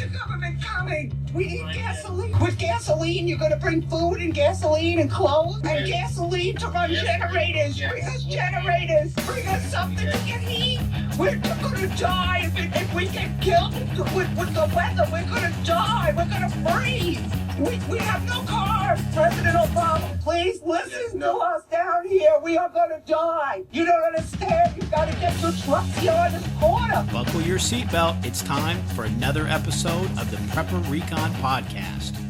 the government coming? We need gasoline. With gasoline, you're going to bring food and gasoline and clothes and gasoline to run generators. Bring us generators. Bring us something to get heat. We're going to die if we get killed with the weather. We're going to die. We're going to freeze. We have no cars. President Obama, please listen to us down here. We are going to die. You don't understand. You've got to get your trucks here on this corner. Buckle your seatbelt. It's time for another episode of the Prepper Recon Podcast.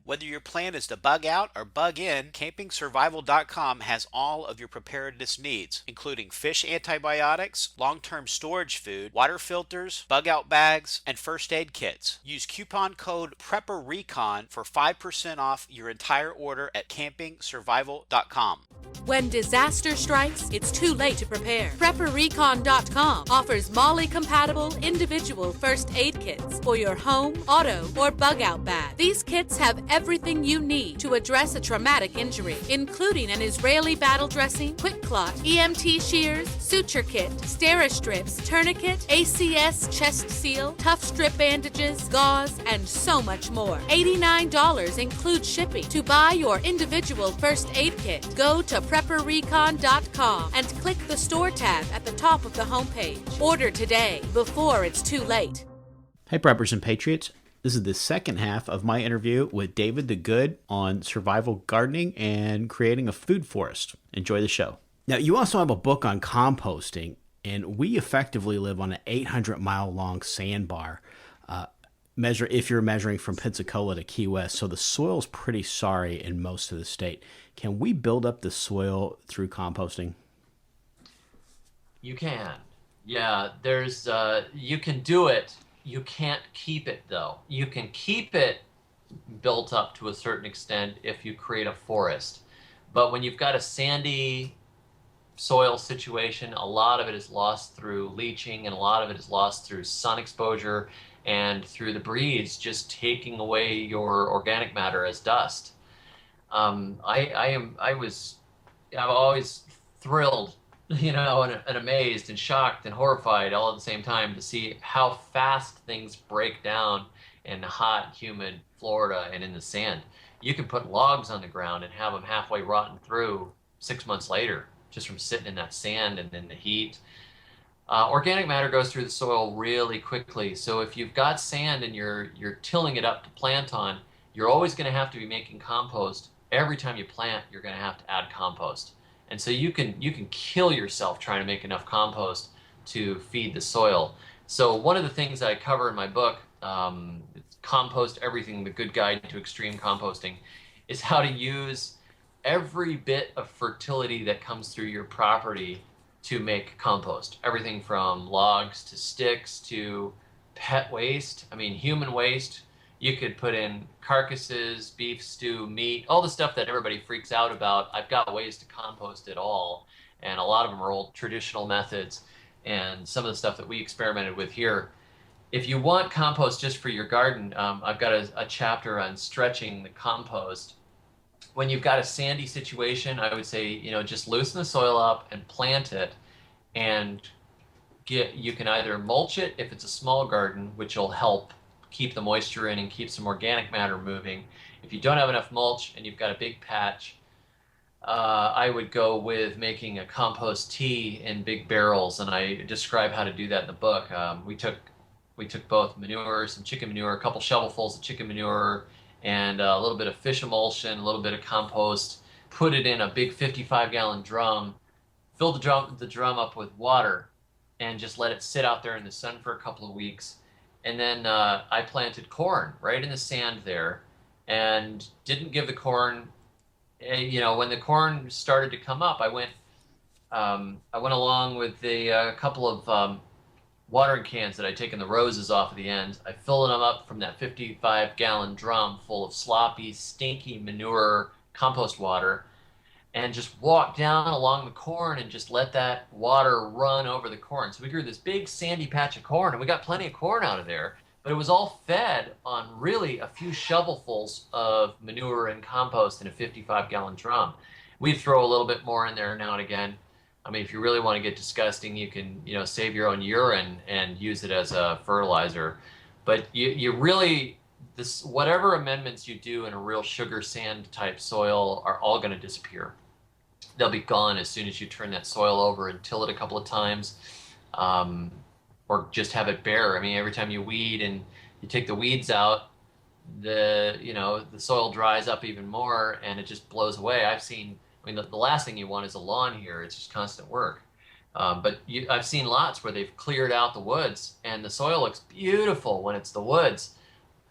Whether your plan is to bug out or bug in, CampingSurvival.com has all of your preparedness needs, including fish antibiotics, long-term storage food, water filters, bug-out bags, and first aid kits. Use coupon code PrepperRecon for 5% off your entire order at CampingSurvival.com. When disaster strikes, it's too late to prepare. PrepperRecon.com offers MOLLE-compatible individual first aid kits for your home, auto, or bug-out bag. These kits have everything you need to address a traumatic injury, including an Israeli battle dressing, quick clot, EMT shears, suture kit, Steri-strips, tourniquet, ACS chest seal, tough strip bandages, gauze, and so much more. $89 includes shipping. To buy your individual first aid kit, go to PrepperRecon.com and click the store tab at the top of the homepage. Order today before it's too late. Hey Preppers and Patriots, this is the second half of my interview with David the Good on survival gardening and creating a food forest. Enjoy the show. Now, you also have a book on composting, and we effectively live on an 800-mile-long sandbar. If you're measuring from Pensacola to Key West, so the soil's pretty sorry in most of the state. Can we build up the soil through composting? You can. Yeah, there's you can do it. You can't keep it, though. You can keep it built up to a certain extent if you create a forest. But when you've got a sandy soil situation, a lot of it is lost through leaching, and a lot of it is lost through sun exposure and through the breeze just taking away your organic matter as dust. I'm always thrilled, and amazed and shocked and horrified all at the same time to see how fast things break down in hot, humid Florida and in the sand. You can put logs on the ground and have them halfway rotten through 6 months later, just from sitting in that sand and in the heat. Organic matter goes through the soil really quickly. So if you've got sand and you're tilling it up to plant on, you're always going to have to be making compost. Every time you plant, you're going to have to add compost. And so you can kill yourself trying to make enough compost to feed the soil. So one of the things I cover in my book, Compost Everything, the Good Guide to Extreme Composting, is how to use every bit of fertility that comes through your property to make compost. Everything from logs to sticks to pet waste. I mean, human waste. You could put in carcasses, beef stew, meat, all the stuff that everybody freaks out about. I've got ways to compost it all, and a lot of them are old traditional methods, and some of the stuff that we experimented with here. If you want compost just for your garden, I've got a chapter on stretching the compost. When you've got a sandy situation, I would say, just loosen the soil up and plant it, and you can either mulch it if it's a small garden, which will help keep the moisture in and keep some organic matter moving. If you don't have enough mulch and you've got a big patch, I would go with making a compost tea in big barrels, and I describe how to do that in the book. We took both manure, some chicken manure, a couple shovelfuls of chicken manure, and a little bit of fish emulsion, a little bit of compost, put it in a big 55-gallon drum, fill the drum up with water, and just let it sit out there in the sun for a couple of weeks. And then I planted corn right in the sand there, and didn't give the corn, when the corn started to come up, I went along with a couple of watering cans that I'd taken the roses off of the end. I filled them up from that 55-gallon drum full of sloppy, stinky manure compost water, and just walked down along the corn and just let that water run over the corn. So we grew this big sandy patch of corn, and we got plenty of corn out of there, but it was all fed on really a few shovelfuls of manure and compost in a 55-gallon drum. We'd throw a little bit more in there now and again, I mean, if you really want to get disgusting, you can, save your own urine and use it as a fertilizer. But you really, this whatever amendments you do in a real sugar sand type soil are all going to disappear. They'll be gone as soon as you turn that soil over and till it a couple of times, or just have it bare. I mean, every time you weed and you take the weeds out, the soil dries up even more and it just blows away. I mean, the last thing you want is a lawn here. It's just constant work. But I've seen lots where they've cleared out the woods and the soil looks beautiful when it's the woods.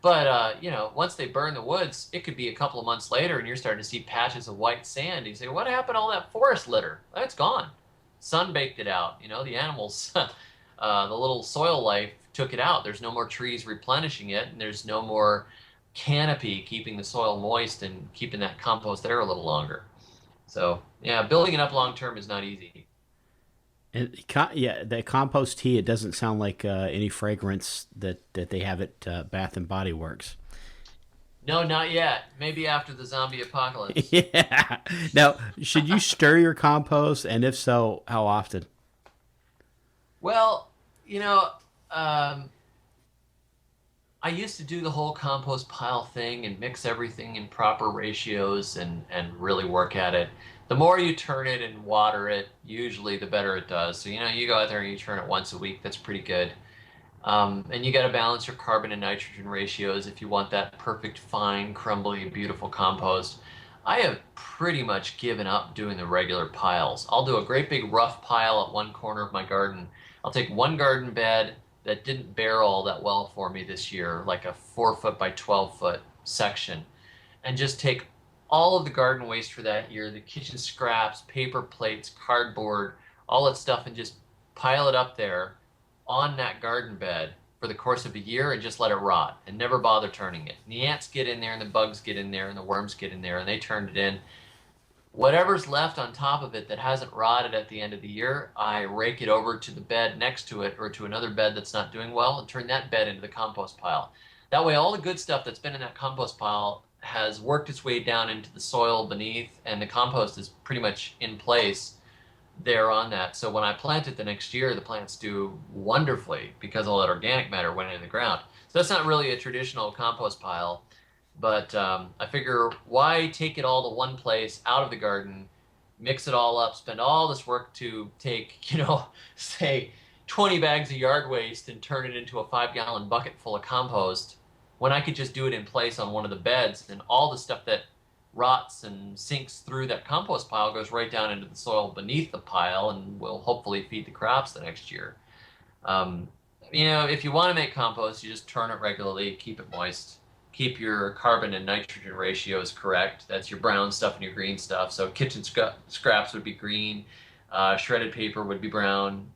But, once they burn the woods, it could be a couple of months later and you're starting to see patches of white sand. You say, what happened to all that forest litter? Oh, it's gone. Sun baked it out. The animals, the little soil life took it out. There's no more trees replenishing it, and there's no more canopy keeping the soil moist and keeping that compost there a little longer. So, yeah, building it up long term is not easy. And yeah, the compost tea, it doesn't sound like any fragrance that they have at Bath and Body Works. No, not yet. Maybe after the zombie apocalypse. Yeah. Now, should you stir your compost, and if so, how often? Well, I used to do the whole compost pile thing and mix everything in proper ratios and really work at it. The more you turn it and water it, usually the better it does. So, you go out there and you turn it once a week. That's pretty good. And you got to balance your carbon and nitrogen ratios if you want that perfect, fine, crumbly, beautiful compost. I have pretty much given up doing the regular piles. I'll do a great big rough pile at one corner of my garden. I'll take one garden bed that didn't bear all that well for me this year, like a 4-foot by 12-foot section, and just take all of the garden waste for that year, the kitchen scraps, paper plates, cardboard, all that stuff, and just pile it up there on that garden bed for the course of a year and just let it rot and never bother turning it. And the ants get in there and the bugs get in there and the worms get in there and they turned it in. Whatever's left on top of it that hasn't rotted at the end of the year, I rake it over to the bed next to it or to another bed that's not doing well and turn that bed into the compost pile. That way all the good stuff that's been in that compost pile has worked its way down into the soil beneath, and the compost is pretty much in place there on that. So when I plant it the next year, the plants do wonderfully because all that organic matter went into the ground. So that's not really a traditional compost pile, but I figure why take it all to one place out of the garden, mix it all up, spend all this work to take, say 20 bags of yard waste and turn it into a 5-gallon bucket full of compost, when I could just do it in place on one of the beds, and all the stuff that rots and sinks through that compost pile goes right down into the soil beneath the pile and will hopefully feed the crops the next year. If you want to make compost, you just turn it regularly, keep it moist, keep your carbon and nitrogen ratios correct. That's your brown stuff and your green stuff. So kitchen scraps would be green, shredded paper would be brown,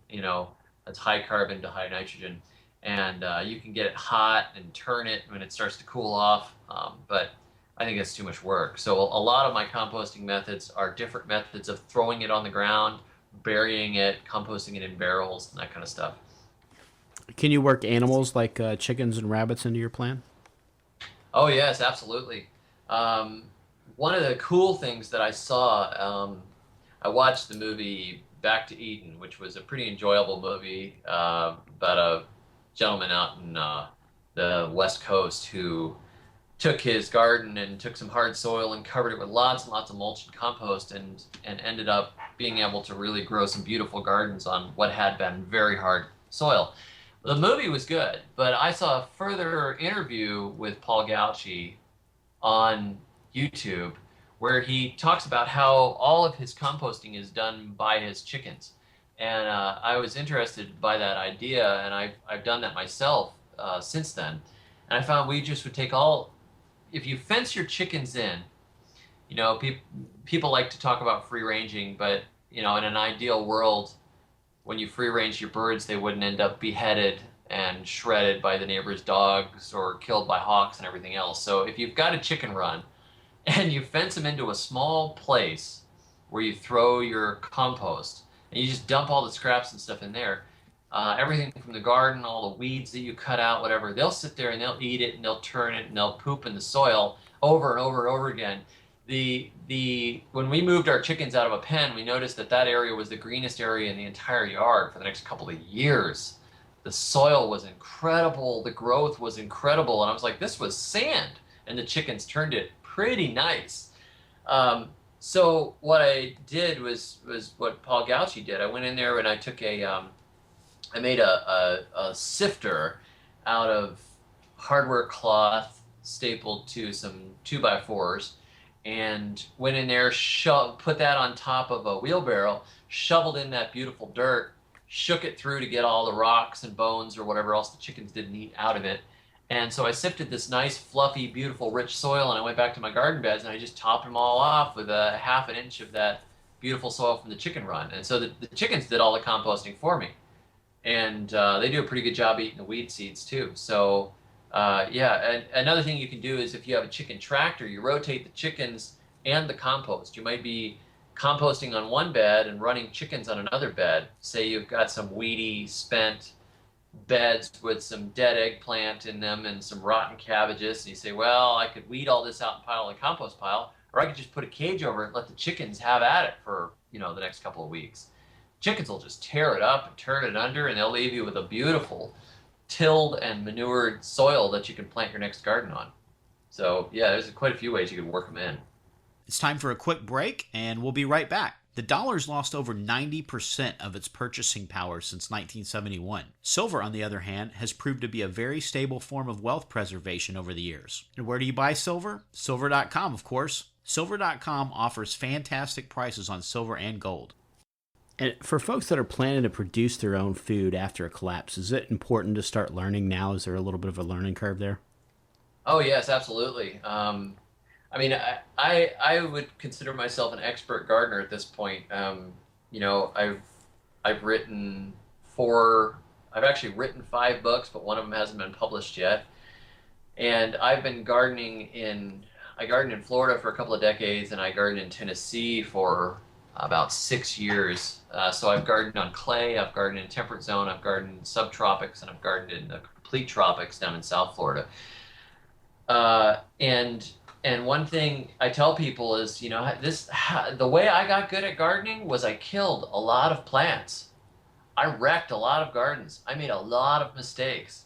that's high carbon to high nitrogen. And you can get it hot and turn it when it starts to cool off, but I think that's too much work. So a lot of my composting methods are different methods of throwing it on the ground, burying it, composting it in barrels, and that kind of stuff. Can you work animals like chickens and rabbits into your plan? Oh, yes, absolutely. One of the cool things that I saw, I watched the movie Back to Eden, which was a pretty enjoyable movie about a gentleman out in the West Coast who took his garden and took some hard soil and covered it with lots and lots of mulch and compost and ended up being able to really grow some beautiful gardens on what had been very hard soil. The movie was good, but I saw a further interview with Paul Gauci on YouTube where he talks about how all of his composting is done by his chickens. And I was interested by that idea, and I've done that myself since then. And I found we just would take if you fence your chickens in, people like to talk about free ranging, but, in an ideal world, when you free range your birds, they wouldn't end up beheaded and shredded by the neighbor's dogs or killed by hawks and everything else. So if you've got a chicken run and you fence them into a small place where you throw your compost, and you just dump all the scraps and stuff in there. Everything from the garden, all the weeds that you cut out, whatever, they'll sit there and they'll eat it and they'll turn it and they'll poop in the soil over and over and over again. The when we moved our chickens out of a pen, we noticed that that area was the greenest area in the entire yard for the next couple of years. The soil was incredible, the growth was incredible, and I was like, this was sand, and the chickens turned it pretty nice. So what I did was what Paul Gauci did. I went in there and I took I made a sifter out of hardware cloth stapled to some 2x4s, and went in there, put that on top of a wheelbarrow, shoveled in that beautiful dirt, shook it through to get all the rocks and bones or whatever else the chickens didn't eat out of it. And so I sifted this nice, fluffy, beautiful, rich soil, and I went back to my garden beds and I just topped them all off with a half an inch of that beautiful soil from the chicken run. And so the chickens did all the composting for me. And they do a pretty good job eating the weed seeds too. So yeah, and another thing you can do is if you have a chicken tractor, you rotate the chickens and the compost. You might be composting on one bed and running chickens on another bed. Say you've got some weedy, spent beds with some dead eggplant in them and some rotten cabbages, and you say, well, I could weed all this out and pile in the compost pile, or I could just put a cage over it and let the chickens have at it for, the next couple of weeks. Chickens will just tear it up and turn it under, and they'll leave you with a beautiful tilled and manured soil that you can plant your next garden on. So yeah, there's quite a few ways you can work them in. It's time for a quick break, and we'll be right back. The dollar's lost over 90% of its purchasing power since 1971. Silver, on the other hand, has proved to be a very stable form of wealth preservation over the years. And where do you buy silver? Silver.com, of course. Silver.com offers fantastic prices on silver and gold. And for folks that are planning to produce their own food after a collapse, is it important to start learning now? Is there a little bit of a learning curve there? Oh, yes, absolutely. I mean, I would consider myself an expert gardener at this point. I've written I've actually written 5 books, but one of them hasn't been published yet. And I've been I gardened in Florida for a couple of decades, and I gardened in Tennessee for about 6 years. So I've gardened on clay, I've gardened in temperate zone, I've gardened in subtropics, and I've gardened in the complete tropics down in South Florida. And one thing I tell people is, the way I got good at gardening was I killed a lot of plants. I wrecked a lot of gardens. I made a lot of mistakes.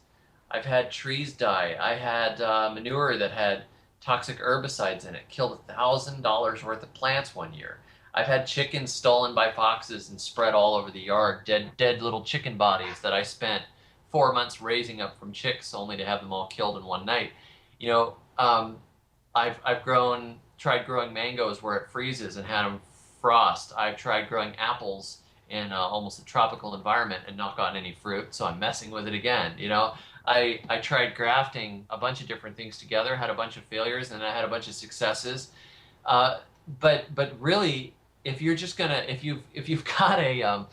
I've had trees die. I had manure that had toxic herbicides in it, killed $1,000 worth of plants one year. I've had chickens stolen by foxes and spread all over the yard, dead little chicken bodies that I spent 4 months raising up from chicks only to have them all killed in one night. I've tried growing mangoes where it freezes and had them frost. I've tried growing apples in almost a tropical environment and not gotten any fruit, so I'm messing with it again. I tried grafting a bunch of different things together, had a bunch of failures, and I had a bunch of successes. But really, if you've got a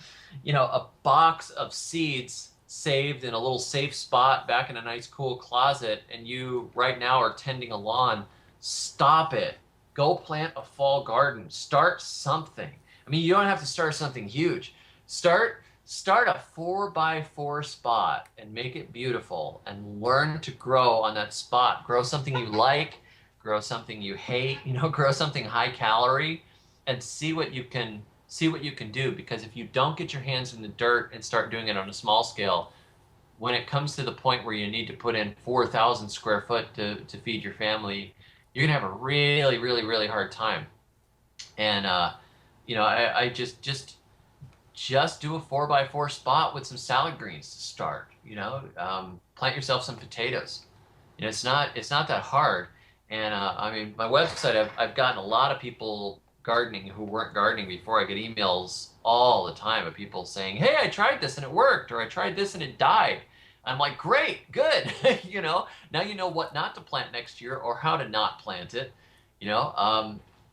box of seeds saved in a little safe spot back in a nice cool closet, and you right now are tending a lawn, stop it. Go plant a fall garden. Start something. I mean, you don't have to start something huge. Start a 4x4 spot and make it beautiful and learn to grow on that spot. Grow something you like, grow something you hate, grow something high calorie, and see what you can do. Because if you don't get your hands in the dirt and start doing it on a small scale, when it comes to the point where you need to put in 4,000 square foot to feed your family, you're gonna have a really, really, really hard time. And I just do a 4x4 spot with some salad greens to start. Plant yourself some potatoes. It's not that hard. And I mean, my website, I've gotten a lot of people gardening who weren't gardening before. I get emails all the time of people saying, "Hey, I tried this and it worked," or "I tried this and it died." I'm like, great, good. Now you know what not to plant next year or how to not plant it.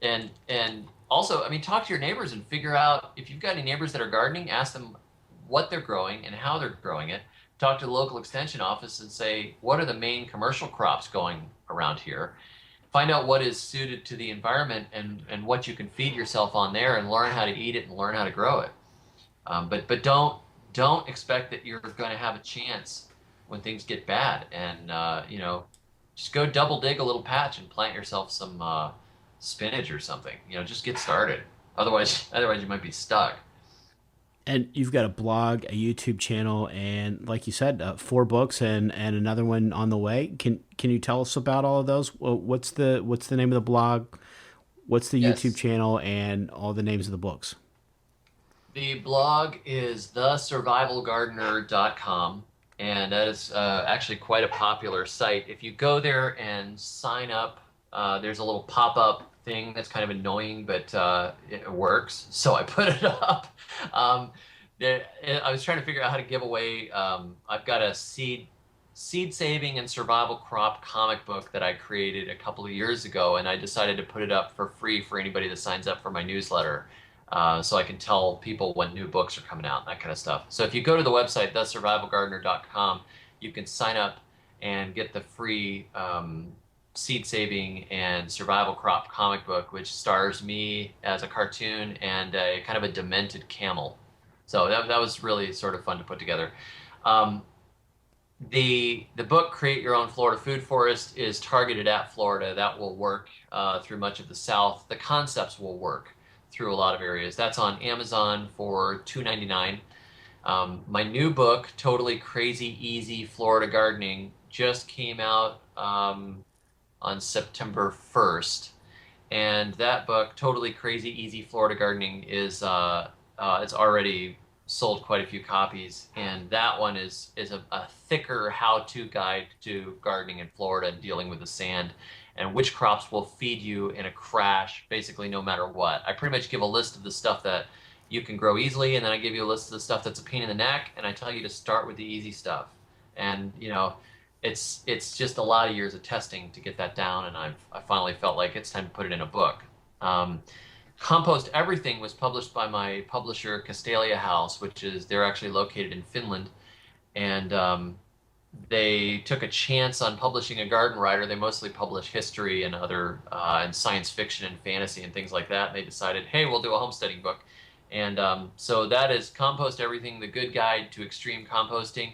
And also, I mean, talk to your neighbors and figure out if you've got any neighbors that are gardening. Ask them what they're growing and how they're growing it. Talk to the local extension office and say, what are the main commercial crops going around here? Find out what is suited to the environment and what you can feed yourself on there, and learn how to eat it and learn how to grow it. But don't expect that you're going to have a chance when things get bad. And just go double dig a little patch and plant yourself some spinach or something. Just get started. Otherwise you might be stuck. And you've got a blog, a YouTube channel, and like you said, 4 books and another one on the way. Can you tell us about all of those? Well, what's the name of the blog? What's the Yes. YouTube channel and all the names of the books? The blog is thesurvivalgardener.com, and that is actually quite a popular site. If you go there and sign up, there's a little pop-up thing that's kind of annoying, but it works, so I put it up. I was trying to figure out how to give away. I've got a seed saving and survival crop comic book that I created a couple of years ago, and I decided to put it up for free for anybody that signs up for my newsletter, so I can tell people when new books are coming out, that kind of stuff. So if you go to the website, thesurvivalgardener.com, you can sign up and get the free seed saving and survival crop comic book, which stars me as a cartoon and a kind of a demented camel. So that was really sort of fun to put together. The book, Create Your Own Florida Food Forest, is targeted at Florida. That will work through much of the South. The concepts will work through a lot of areas. That's on Amazon for $2.99. My new book, Totally Crazy Easy Florida Gardening, just came out on September 1st. And that book, Totally Crazy Easy Florida Gardening, is it's already sold quite a few copies. And that one is a thicker how-to guide to gardening in Florida and dealing with the sand and which crops will feed you in a crash, basically no matter what. I pretty much give a list of the stuff that you can grow easily, and then I give you a list of the stuff that's a pain in the neck, and I tell you to start with the easy stuff. And, it's just a lot of years of testing to get that down, and I finally felt like it's time to put it in a book. Compost Everything was published by my publisher, Castalia House, they're actually located in Finland, and they took a chance on publishing a garden writer. They mostly publish history and other and science fiction and fantasy and things like that. And they decided, hey, we'll do a homesteading book. And so that is Compost Everything, The Good Guide to Extreme Composting.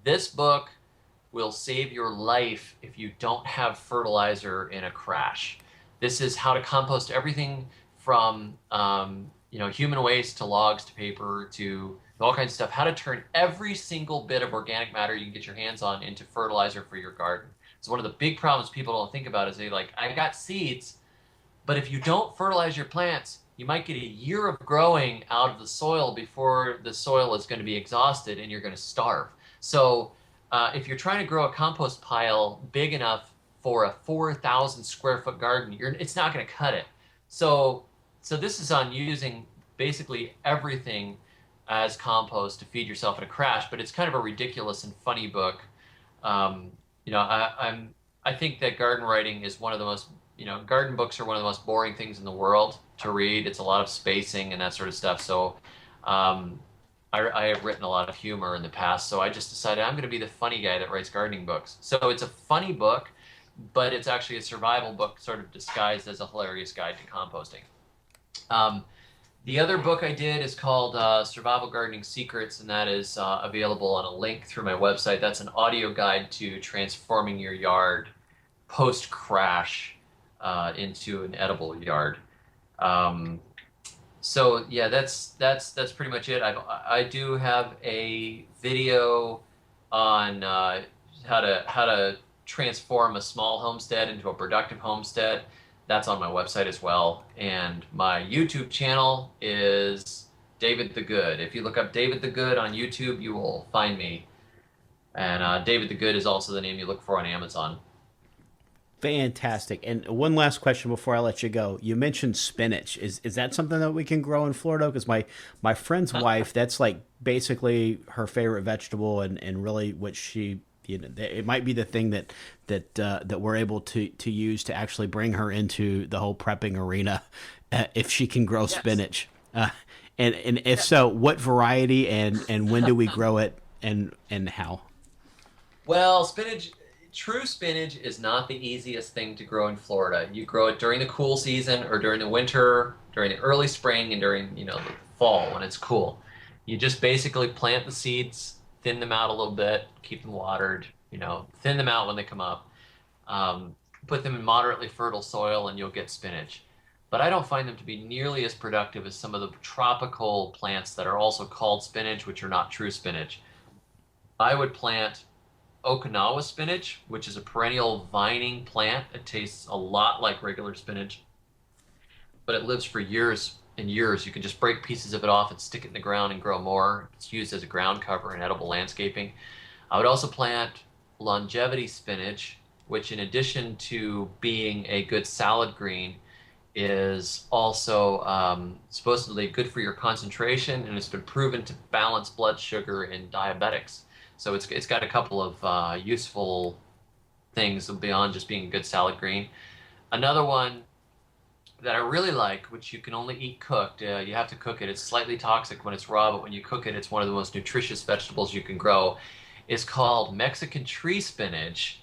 This book will save your life if you don't have fertilizer in a crash. This is how to compost everything from human waste to logs to paper to all kinds of stuff. How to turn every single bit of organic matter you can get your hands on into fertilizer for your garden. So one of the big problems people don't think about is I got seeds, but if you don't fertilize your plants, you might get a year of growing out of the soil before the soil is going to be exhausted and you're going to starve. So if you're trying to grow a compost pile big enough for a 4,000 square foot garden, it's not going to cut it. So this is on using basically everything as compost to feed yourself in a crash, but it's kind of a ridiculous and funny book. I think that garden writing is one of the most, garden books are one of the most boring things in the world to read. It's a lot of spacing and that sort of stuff. So I have written a lot of humor in the past, so I just decided I'm going to be the funny guy that writes gardening books. So it's a funny book, but it's actually a survival book sort of disguised as a hilarious guide to composting. The other book I did is called Survival Gardening Secrets, and that is available on a link through my website. That's an audio guide to transforming your yard post-crash into an edible yard. So yeah, that's pretty much it. I do have a video on how to transform a small homestead into a productive homestead. That's on my website as well. And my YouTube channel is David the Good. If you look up David the Good on YouTube, you will find me. And David the Good is also the name you look for on Amazon. Fantastic. And one last question before I let you go. You mentioned spinach. Is that something that we can grow in Florida? Because my friend's wife, that's like basically her favorite vegetable, and really what she, it might be the thing that we're able to use to actually bring her into the whole prepping arena, if she can grow spinach. And if so, what variety and when do we grow it and how? Well, true spinach is not the easiest thing to grow in Florida. You grow it during the cool season or during the winter, during the early spring, and during the fall when it's cool. You just basically plant the seeds, thin them out a little bit, keep them watered, thin them out when they come up, put them in moderately fertile soil, and you'll get spinach. but I don't find them to be nearly as productive as some of the tropical plants that are also called spinach, which are not true spinach. I would plant Okinawa spinach, which is a perennial vining plant. It tastes a lot like regular spinach, but it lives for years and years. You can just break pieces of it off and stick it in the ground and grow more. It's used as a ground cover in edible landscaping. I would also plant longevity spinach, which in addition to being a good salad green, is also supposedly good for your concentration, and it's been proven to balance blood sugar in diabetics. So it's got a couple of useful things beyond just being a good salad green. Another one that I really like, which you can only eat cooked, you have to cook it. It's slightly toxic when it's raw, but when you cook it, it's one of the most nutritious vegetables you can grow. It's called Mexican tree spinach,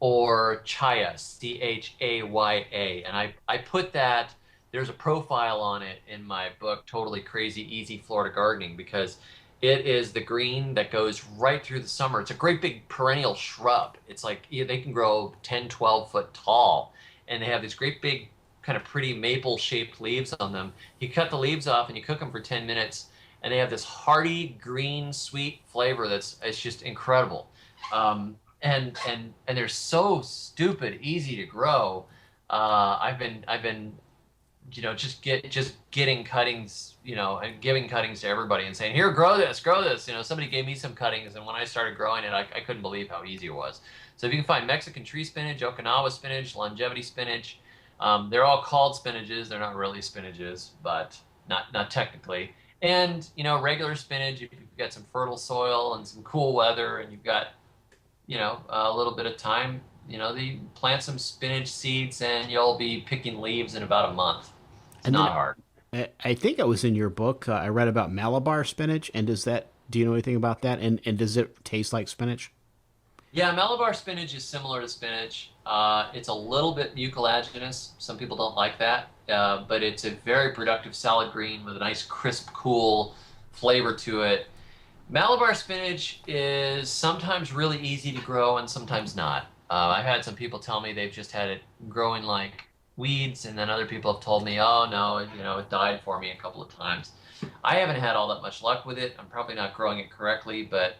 or chaya, Chaya. And I put that, there's a profile on it in my book, Totally Crazy Easy Florida Gardening, because it is the green that goes right through the summer. It's a great big perennial shrub. It's like, they can grow 10, 12 foot tall, and they have these great big kind of pretty maple shaped leaves on them. You cut the leaves off and you cook them for 10 minutes, and they have this hearty green sweet flavor it's just incredible. And they're so stupid easy to grow. I've been just getting cuttings, and giving cuttings to everybody and saying, here, grow this. Somebody gave me some cuttings, and when I started growing it, I couldn't believe how easy it was. So if you can find Mexican tree spinach, Okinawa spinach, longevity spinach, they're all called spinaches. They're not really spinaches, but not technically. And regular spinach, if you've got some fertile soil and some cool weather, and you've got a little bit of time, you plant some spinach seeds and you'll be picking leaves in about a month. It's not hard. I think it was in your book. I read about Malabar spinach. And do you know anything about that? And does it taste like spinach? Yeah, Malabar spinach is similar to spinach. It's a little bit mucilaginous. Some people don't like that, but it's a very productive salad green with a nice crisp, cool flavor to it. Malabar spinach is sometimes really easy to grow and sometimes not. I've had some people tell me they've just had it growing like weeds, and then other people have told me, oh no, it died for me a couple of times. I haven't had all that much luck with it. I'm probably not growing it correctly, but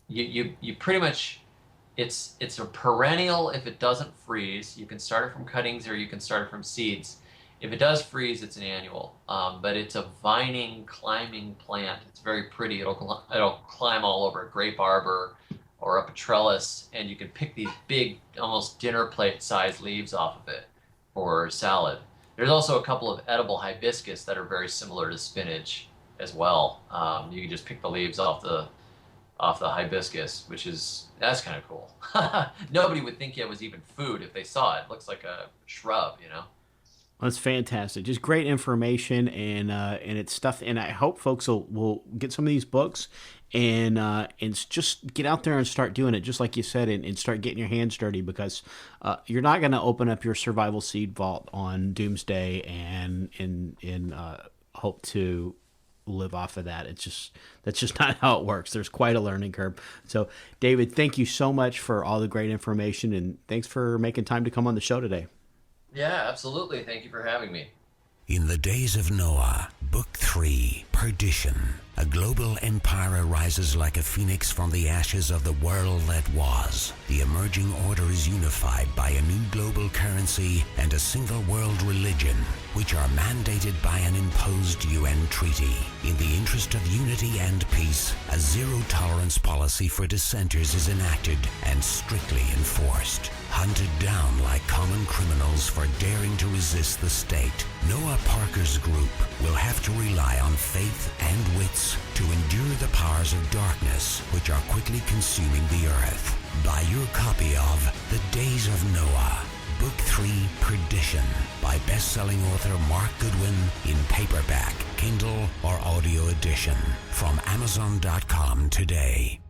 you pretty much, it's a perennial if it doesn't freeze. You can start it from cuttings or you can start it from seeds. If it does freeze, it's an annual, but it's a vining, climbing plant. It's very pretty. It'll climb all over a grape arbor or up a trellis, and you can pick these big, almost dinner plate sized leaves off of it for salad. There's also a couple of edible hibiscus that are very similar to spinach as well. You can just pick the leaves off the hibiscus, that's kind of cool. Nobody would think it was even food if they saw it. It looks like a shrub, That's fantastic. Just great information, and it's stuff. And I hope folks will get some of these books and just get out there and start doing it, just like you said, and start getting your hands dirty, because you're not going to open up your survival seed vault on doomsday and hope to live off of that. That's just not how it works. There's quite a learning curve. So, David, thank you so much for all the great information, and thanks for making time to come on the show today. Yeah, absolutely. Thank you for having me. In the days of Noah, Book 3, Perdition. A global empire rises like a phoenix from the ashes of the world that was. The emerging order is unified by a new global currency and a single world religion, which are mandated by an imposed UN treaty. In the interest of unity and peace, a zero-tolerance policy for dissenters is enacted and strictly enforced. Hunted down like common criminals for daring to resist the state, Noah Parker's group will have to rely on faith and wits to endure the powers of darkness which are quickly consuming the earth. Buy your copy of The Days of Noah, Book 3, Perdition, by best-selling author Mark Goodwin, in paperback, Kindle, or audio edition, from Amazon.com today.